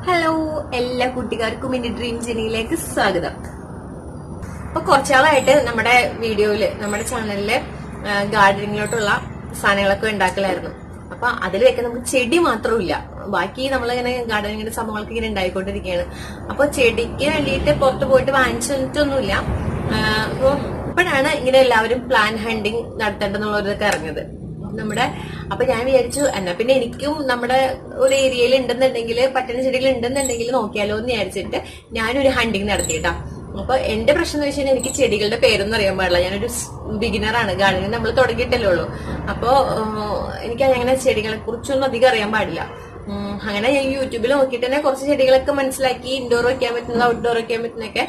Hello, എല്ലാ കുട്ടികാർക്കും എന്റെ dream ജേണിയിലേക്ക് സ്വാഗതം. അപ്പൊ കുറച്ചാളായിട്ട് നമ്മുടെ വീഡിയോയില് നമ്മുടെ ചാനലില് ഗാർഡനിങ്ങിലോട്ടുള്ള സാധനങ്ങളൊക്കെ ഉണ്ടാക്കലായിരുന്നു. അപ്പൊ അതിലൊക്കെ നമുക്ക് ചെടി മാത്രമില്ല, ബാക്കി നമ്മളിങ്ങനെ ഗാർഡനിങ്ങിന്റെ സംഭവങ്ങൾക്ക് ഇങ്ങനെ ഉണ്ടായിക്കൊണ്ടിരിക്കുകയാണ്. അപ്പൊ ചെടിക്ക് വേണ്ടിയിട്ട് പുറത്ത് പോയിട്ട് വാങ്ങിച്ചിട്ടൊന്നുമില്ല. അപ്പൊ ഇപ്പോഴാണ് ഇങ്ങനെ എല്ലാവരും പ്ലാൻ ഹണ്ടിങ് നടത്തേണ്ടെന്നുള്ളവരൊക്കെ ഇറങ്ങിയത് അപ്പൊ ഞാൻ വിചാരിച്ചു എന്നാ പിന്നെ എനിക്കും നമ്മുടെ ഒരു ഏരിയയിൽ ഉണ്ടെന്നുണ്ടെങ്കിൽ പറ്റുന്ന ചെടികൾ ഉണ്ടെന്നുണ്ടെങ്കിൽ നോക്കിയാലോ എന്ന് വിചാരിച്ചിട്ട് ഞാനൊരു ഹണ്ടിങ് നടത്തിയിട്ടാ. അപ്പൊ എന്റെ പ്രശ്നം എന്ന് വെച്ചാൽ എനിക്ക് ചെടികളുടെ പേരൊന്നും അറിയാൻ പാടില്ല. ഞാനൊരു ബിഗിനറാണ്, ഗാർഡനിങ് നമ്മൾ തുടങ്ങിയിട്ടല്ലേ ഉള്ളൂ. അപ്പോ എനിക്ക് അങ്ങനെ ചെടികളെ കുറിച്ചൊന്നും അധികം അറിയാൻ പാടില്ല. അങ്ങനെ ഞാൻ യൂട്യൂബിൽ നോക്കിയിട്ട് തന്നെ കുറച്ച് ചെടികളൊക്കെ മനസ്സിലാക്കി, ഇൻഡോർ വെക്കാൻ പറ്റുന്നത് ഔട്ട്ഡോർ വെക്കാൻ പറ്റുന്നതൊക്കെ.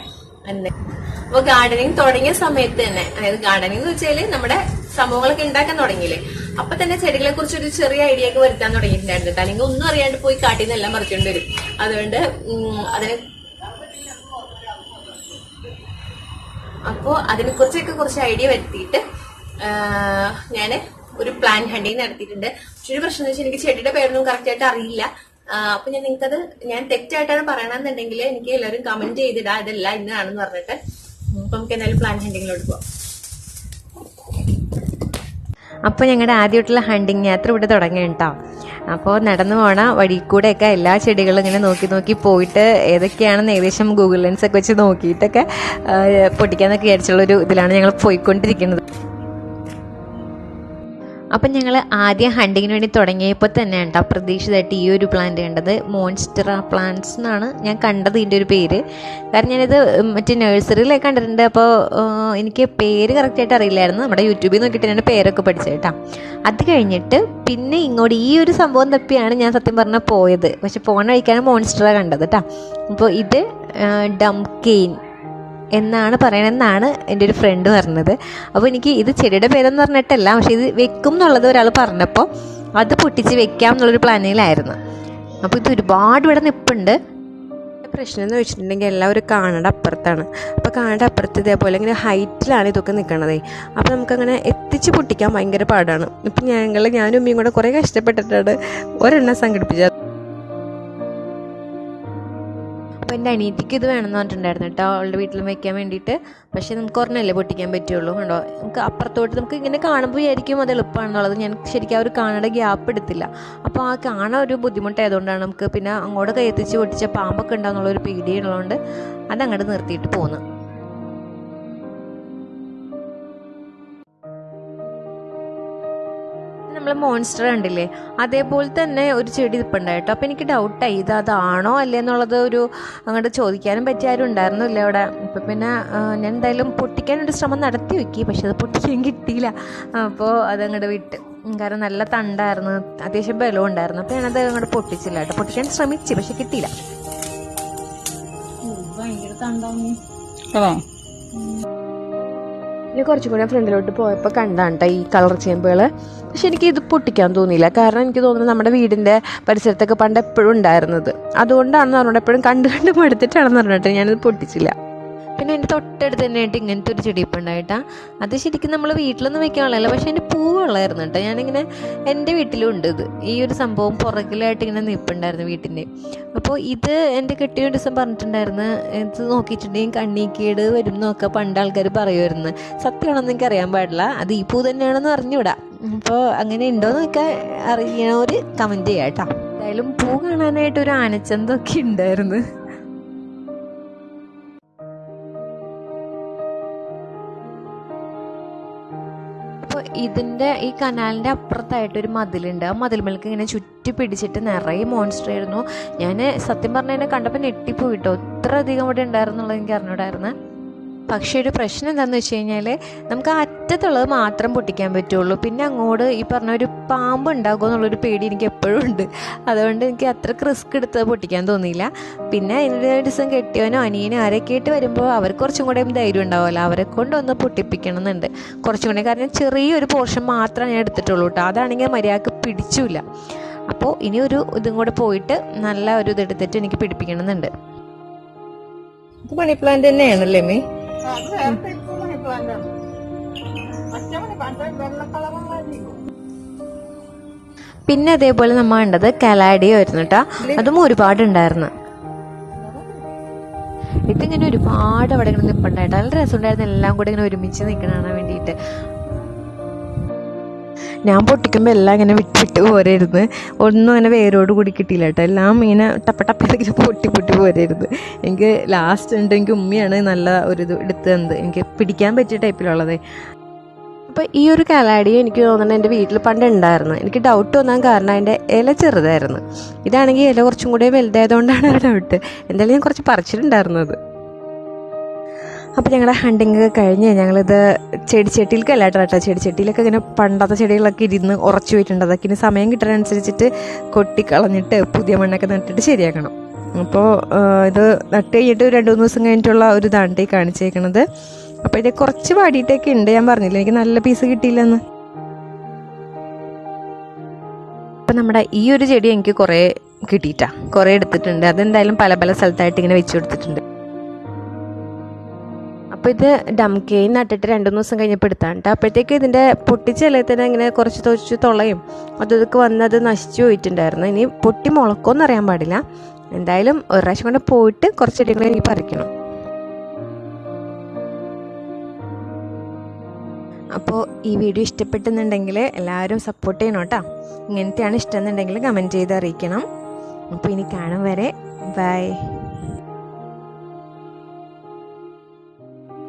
അപ്പൊ ഗാർഡനിങ് തുടങ്ങിയ സമയത്ത് തന്നെ, അതായത് ഗാർഡനിങ് എന്ന് വെച്ചാല് നമ്മുടെ സംഭവങ്ങളൊക്കെ ഉണ്ടാക്കാൻ തുടങ്ങിയില്ലേ, അപ്പൊ തന്നെ ചെടികളെ കുറിച്ച് ഒരു ചെറിയ ഐഡിയ ഒക്കെ വരുത്താൻ തുടങ്ങിയിട്ടുണ്ടായിരുന്നു. അല്ലെങ്കിൽ ഒന്നും അറിയാണ്ട് പോയി കാട്ടിൽ നിന്ന് എല്ലാം പറിച്ചുകൊണ്ട് വരും. അതുകൊണ്ട് അതിനെ കുറിച്ചൊക്കെ കുറച്ച് ഐഡിയ വരുത്തിയിട്ട് ഞാന് ഒരു പ്ലാൻ ഹണ്ടിങ് നടത്തിയിട്ടുണ്ട്. പക്ഷെ ഒരു പ്രശ്നം എന്ന് വെച്ചാൽ എനിക്ക് ചെടിയുടെ പേരൊന്നും കറക്റ്റ് ആയിട്ട് അറിയില്ല. അപ്പൊ ഞാൻ തെറ്റായിട്ടാണ് പറയണമെന്നുണ്ടെങ്കിൽ എനിക്ക് എല്ലാവരും കമന്റ് ചെയ്തിടാ, ഇതല്ല ഇന്നാണെന്ന് പറഞ്ഞിട്ട്. അപ്പൊ നമുക്ക് എന്തായാലും പ്ലാൻ ഹണ്ടിങ്ങിലോട്ട് പോവാം. അപ്പോൾ ഞങ്ങളുടെ ആദ്യമായിട്ടുള്ള ഹണ്ടിങ് യാത്ര ഇവിടെ തുടങ്ങിയിട്ടോ. അപ്പോൾ നടന്നു പോണ വഴി കൂടെയൊക്കെ എല്ലാ ചെടികളും ഇങ്ങനെ നോക്കി നോക്കി പോയിട്ട് ഏതൊക്കെയാണെന്ന് ഏകദേശം ഗൂഗിൾ ലെൻസ് ഒക്കെ വെച്ച് നോക്കിയിട്ടൊക്കെ പൊട്ടിക്കാന്നൊക്കെ വിചാരിച്ചുള്ളൊരു ഇതിലാണ് ഞങ്ങൾ പോയിക്കൊണ്ടിരിക്കുന്നത്. അപ്പം ഞങ്ങൾ ആദ്യം ഹണ്ടിങ്ങിന് വേണ്ടി തുടങ്ങിയപ്പോൾ തന്നെ ഉണ്ട് അപ്രതീക്ഷിതമായിട്ട് ഈ ഒരു പ്ലാന്റ് കണ്ടത്. മോൺസ്റ്ററ പ്ലാന്റ്സ് എന്നാണ് ഞാൻ കണ്ടത് ഇതിൻ്റെ ഒരു പേര്. കാരണം ഞാനിത് മറ്റേ നഴ്സറിയിലൊക്കെ കണ്ടിട്ടുണ്ട്. അപ്പോൾ എനിക്ക് പേര് കറക്റ്റായിട്ട് അറിയില്ലായിരുന്നു. നമ്മുടെ യൂട്യൂബിൽ നോക്കിയിട്ട് ഞാൻ പേരൊക്കെ പഠിച്ചത് കേട്ടോ. അത് കഴിഞ്ഞിട്ട് പിന്നെ ഇങ്ങോട്ട് ഈ ഒരു സംഭവം തപ്പിയാണ് ഞാൻ സത്യം പറഞ്ഞാൽ പോയത്. പക്ഷെ പോണ വഴിക്കാണ് മോൺസ്റ്ററ കണ്ടത് കേട്ടോ. അപ്പോൾ ഇത് ഡംകെയിൻ എന്നാണ് പറയണമെന്നാണ് എൻ്റെ ഒരു ഫ്രണ്ട് പറഞ്ഞത്. അപ്പോൾ എനിക്ക് ഇത് ചെടിയുടെ പേരെന്ന് പറഞ്ഞിട്ടല്ല, പക്ഷെ ഇത് വെക്കും എന്നുള്ളത് ഒരാൾ പറഞ്ഞപ്പോൾ അത് പൊട്ടിച്ച് വെക്കാം എന്നുള്ളൊരു പ്ലാനിലായിരുന്നു. അപ്പോൾ ഇത് ഒരുപാട് ഇവിടെ നിൽപ്പുണ്ട്. പ്രശ്നം എന്ന് വെച്ചിട്ടുണ്ടെങ്കിൽ എല്ലാവരും കാണേണ്ട അപ്പുറത്താണ്. അപ്പോൾ കാണേണ്ട അപ്പുറത്ത് ഇതേപോലെ ഇങ്ങനെ ഹൈറ്റിലാണ് ഇതൊക്കെ നിൽക്കണത്. അപ്പോൾ നമുക്കങ്ങനെ എത്തിച്ച് പൊട്ടിക്കാൻ ഭയങ്കര പാടാണ്. ഇപ്പം ഞാനും ഉമ്മയും കൂടെ കുറേ കഷ്ടപ്പെട്ടിട്ടാണ് ഒരെണ്ണം സംഘടിപ്പിച്ചത്. അപ്പോൾ എൻ്റെ അനിയത്തിക്ക് ഇത് വേണമെന്ന് പറഞ്ഞിട്ടുണ്ടായിരുന്നു കേട്ടോ, അവളുടെ വീട്ടിലും വെക്കാൻ വേണ്ടിയിട്ട്. പക്ഷേ നമുക്ക് ഒരെണ്ണമല്ലേ പൊട്ടിക്കാൻ പറ്റുള്ളൂ. കണ്ടോ, നമുക്ക് അപ്പുറത്തോട്ട് നമുക്ക് ഇങ്ങനെ കാണുമ്പോൾ വിചാരിക്കും അത് എളുപ്പമാണെന്നുള്ളത്. ഞാൻ ശരിക്കും ആ ഒരു കാണേണ്ട ഗ്യാപ്പ് എടുത്തില്ല. അപ്പോൾ ആ കാണാൻ ഒരു ബുദ്ധിമുട്ടായതുകൊണ്ടാണ് നമുക്ക് പിന്നെ അങ്ങോട്ട് കൈയെത്തിച്ച് പൊട്ടിച്ച പാമ്പൊക്കെ ഉണ്ടാകുന്നുള്ളൊരു പേടിയുള്ളതുകൊണ്ട് അതങ്ങോട്ട് നിർത്തിയിട്ട് പോന്നു. നമ്മൾ മോൺസ്റ്റർ കണ്ടില്ലേ, അതേപോലെ തന്നെ ഒരു ചെടി ഇപ്പുണ്ടായിട്ടോ. അപ്പോൾ എനിക്ക് ഡൗട്ടായി ഇത് അതാണോ അല്ലേ എന്നുള്ളത് ഒരു അങ്ങോട്ട് ചോദിക്കാനും പറ്റിയ ആരും ഉണ്ടായിരുന്നില്ല അവിടെ. അപ്പം പിന്നെ ഞാൻ എന്തായാലും പൊട്ടിക്കാനൊരു ശ്രമം നടത്തി നോക്കി, പക്ഷെ അത് പൊട്ടിക്കാൻ കിട്ടിയില്ല. അപ്പോൾ അതങ്ങോട്ട് വിട്ട്. കാരണം നല്ല തണ്ടായിരുന്നു, അത്യാവശ്യം ബലവും ഉണ്ടായിരുന്നു. അപ്പോൾ ഞാനത് അങ്ങോട്ട് പൊട്ടിച്ചില്ല കേട്ടോ. പൊട്ടിക്കാൻ ശ്രമിച്ചു, പക്ഷെ കിട്ടിയില്ല. ഭയങ്കര തണ്ടാവും. ഞാൻ കുറച്ചും കൂടെ ഫ്രണ്ടിലോട്ട് പോയപ്പോൾ കണ്ടാണ് കേട്ടോ ഈ കളർ ചേമ്പുകൾ. പക്ഷെ എനിക്ക് ഇത് പൊട്ടിക്കാൻ തോന്നിയില്ല. കാരണം എനിക്ക് തോന്നുന്നത് നമ്മുടെ വീടിൻ്റെ പരിസരത്തൊക്കെ പണ്ട് എപ്പോഴും ഉണ്ടായിരുന്നത് അതുകൊണ്ടാണെന്ന് പറഞ്ഞിട്ട് എപ്പോഴും കണ്ട് മടുത്തിട്ടാണെന്ന് പറഞ്ഞിട്ട് ഞാനത് പൊട്ടിച്ചില്ല. പിന്നെ എൻ്റെ തൊട്ടടുത്ത് തന്നെ ആയിട്ട് ഇങ്ങനത്തെ ഒരു ചെടി ഇപ്പം ഉണ്ടായിട്ടാ. അത് ശരിക്കും നമ്മൾ വീട്ടിലൊന്നും വെക്കാനുള്ളതല്ല, പക്ഷെ എൻ്റെ പൂവുള്ളായിരുന്നു കേട്ടോ. ഞാനിങ്ങനെ എൻ്റെ വീട്ടിലും ഉണ്ട് ഇത്. ഈ ഒരു സംഭവം പുറകിലായിട്ട് ഇങ്ങനെ നിൽപ്പുണ്ടായിരുന്നു വീട്ടിൻ്റെ. അപ്പോൾ ഇത് എൻ്റെ കെട്ടിയ ഒരു ദിവസം പറഞ്ഞിട്ടുണ്ടായിരുന്നു, ഇത് നോക്കിയിട്ടുണ്ടെങ്കിൽ കണ്ണീക്കേട് വരും എന്നൊക്കെ പണ്ട് ആൾക്കാർ പറയുമായിരുന്നു. സത്യമാണെന്ന് എനിക്ക് അറിയാൻ പാടില്ല, അത് ഈ പൂ തന്നെയാണെന്ന് അറിഞ്ഞൂടാ. അപ്പോൾ അങ്ങനെ ഉണ്ടോയെന്നൊക്കെ അറിയണവർ കമൻറ്റ് ചെയ്യാം കേട്ടോ. എന്തായാലും പൂ കാണാനായിട്ട് ഒരു ആനച്ചന്തൊക്കെ ഉണ്ടായിരുന്നു. അപ്പോൾ ഇതിൻ്റെ ഈ കനാലിൻ്റെ അപ്പുറത്തായിട്ടൊരു മതിലുണ്ട്. ആ മതിൽമേൽക്ക് ഇങ്ങനെ ചുറ്റി പിടിച്ചിട്ട് നിറയെ മോൺസ്റ്റർ ആയിരുന്നു. ഞാൻ സത്യം പറഞ്ഞതിനെ കണ്ടപ്പോൾ ഞെട്ടിപ്പോയിട്ടോ, ഇത്ര അധികം ഇവിടെ ഉണ്ടായിരുന്നുള്ളത് എനിക്ക് അറിഞ്ഞൂടായിരുന്നു. പക്ഷേ ഒരു പ്രശ്നം എന്താണെന്ന് വെച്ച് കഴിഞ്ഞാൽ നമുക്ക് ആ അറ്റത്തുള്ളത് മാത്രം പൊട്ടിക്കാൻ പറ്റുള്ളൂ. പിന്നെ അങ്ങോട്ട് ഈ പറഞ്ഞ ഒരു പാമ്പ് ഉണ്ടാകുമോ എന്നുള്ളൊരു പേടി എനിക്ക് എപ്പോഴും ഉണ്ട്. അതുകൊണ്ട് എനിക്ക് അത്രയ്ക്ക് റിസ്ക് എടുത്ത് പൊട്ടിക്കാൻ തോന്നിയില്ല. പിന്നെ അതിൻ്റെ ദിവസം കെട്ടിയവനോ അനിയനോ ആരൊക്കെ ആയിട്ട് വരുമ്പോൾ അവർക്ക് കുറച്ചും കൂടെ ധൈര്യം ഉണ്ടാവുമല്ലോ, അവരെ കൊണ്ടൊന്ന് പൊട്ടിപ്പിക്കണം എന്നുണ്ട് കുറച്ചും കൂടെ. കാരണം ചെറിയൊരു പോർഷൻ മാത്രമേ ഞാൻ എടുത്തിട്ടുള്ളൂ കേട്ടോ, അതാണെങ്കിൽ മര്യാദക്ക് പിടിച്ചില്ല. അപ്പോൾ ഇനി ഒരു ഇതും കൂടെ പോയിട്ട് നല്ല ഒരു ഇതെടുത്തിട്ട് എനിക്ക് പിടിപ്പിക്കണം എന്നുണ്ട്. ഇത് മണി പ്ലാന്റ് തന്നെയാണല്ലേ മീ? പിന്നെ അതേപോലെ നമ്മൾ കണ്ടത് കലാഡിയോ ആയിരുന്നു കേട്ടോ. അതും ഒരുപാടുണ്ടായിരുന്നു. ഇതിങ്ങനെ ഒരുപാട് അവിടെ ഇങ്ങനെ നിൽപ്പുണ്ടായിട്ട് നല്ല രസമുണ്ടായിരുന്നു, എല്ലാം കൂടെ ഇങ്ങനെ ഒരുമിച്ച് നിൽക്കണ വേണ്ടിയിട്ട്. ഞാൻ പൊട്ടിക്കുമ്പോൾ എല്ലാം ഇങ്ങനെ വിട്ട് പോരായിരുന്നു, ഒന്നും അങ്ങനെ വേരോട് കൂടി കിട്ടിയില്ല കേട്ടോ. എല്ലാം ഇങ്ങനെ ടപ്പടപ്പിങ്ങനെ പൊട്ടി പോരായിരുന്നു. എനിക്ക് ലാസ്റ്റ് ഉണ്ട് എനിക്ക് ഉമ്മയാണ് നല്ല ഒരു ഇത് എടുത്ത് തന്നത്, എനിക്ക് പിടിക്കാൻ പറ്റിയ ടൈപ്പിലുള്ളത്. അപ്പോൾ ഈ ഒരു കലാടി എനിക്ക് തോന്നുന്നത് എൻ്റെ വീട്ടിൽ പണ്ട് ഉണ്ടായിരുന്നു. എനിക്ക് ഡൗട്ട് തോന്നാൻ കാരണം അതിൻ്റെ ഇല ചെറുതായിരുന്നു. ഇതാണെങ്കിൽ ഇല കുറച്ചും കൂടെ വലുതായതുകൊണ്ടാണ് ഒരു ഡൗട്ട്. എന്തായാലും ഞാൻ കുറച്ച് പറിച്ചിട്ടുണ്ടായിരുന്നത്. അപ്പോൾ ഞങ്ങളുടെ ഹണ്ടിങ് ഒക്കെ കഴിഞ്ഞ് ഞങ്ങളിത് ചെടിച്ചട്ടിയിലേക്കല്ല കേട്ടോ, ചെടിച്ചട്ടിയിലൊക്കെ ഇങ്ങനെ പണ്ടത്തെ ചെടികളൊക്കെ ഇരുന്ന് ഉറച്ചു പോയിട്ടുണ്ട്. അതൊക്കെ ഇനി സമയം കിട്ടുന്നതനുസരിച്ചിട്ട് കൊട്ടിക്കളഞ്ഞിട്ട് പുതിയ മണ്ണൊക്കെ നട്ടിട്ട് ശരിയാക്കണം. അപ്പോൾ ഇത് നട്ട് കഴിഞ്ഞിട്ട് 2-3 ദിവസം കഴിഞ്ഞിട്ടുള്ള ഒരു ഇതാണ് കാണിച്ചേക്കണത്. അപ്പോൾ ഇത് കുറച്ച് വാടിയിട്ടൊക്കെ ഉണ്ട്, ഞാൻ പറഞ്ഞില്ല എനിക്ക് നല്ല പീസ് കിട്ടിയില്ലെന്ന്. അപ്പം നമ്മുടെ ഈ ഒരു ചെടി എനിക്ക് കുറേ കിട്ടിയിട്ടാ, കുറേ എടുത്തിട്ടുണ്ട്. അതെന്തായാലും പല സ്ഥലത്തായിട്ട് ഇങ്ങനെ വെച്ച് കൊടുത്തിട്ടുണ്ട്. അപ്പോൾ ഇത് ഡംകെയിൻ നട്ടിട്ട് 2-3 ദിവസം കഴിഞ്ഞപ്പോൾ എടുത്താണ് കേട്ടോ. അപ്പോഴത്തേക്ക് ഇതിൻ്റെ പൊട്ടിച്ചിലയിൽ തന്നെ ഇങ്ങനെ കുറച്ച് തുളയും അതൊക്കെ വന്നത് നശിച്ചു പോയിട്ടുണ്ടായിരുന്നു. ഇനി പൊട്ടി മുളക്കുമെന്ന് അറിയാൻ പാടില്ല. എന്തായാലും ഒരു പ്രാവശ്യം കൊണ്ട് പോയിട്ട് കുറച്ച് ചെടികൾ എനിക്ക് പറിക്കണം. അപ്പോൾ ഈ വീഡിയോ ഇഷ്ടപ്പെട്ടെന്നുണ്ടെങ്കിൽ എല്ലാവരും സപ്പോർട്ട് ചെയ്യണം കേട്ടോ. ഇങ്ങനത്തെയാണ് ഇഷ്ടമെന്നുണ്ടെങ്കിൽ കമൻറ്റ് ചെയ്ത് അറിയിക്കണം. അപ്പോൾ ഇനി കാണും വരെ ബൈ.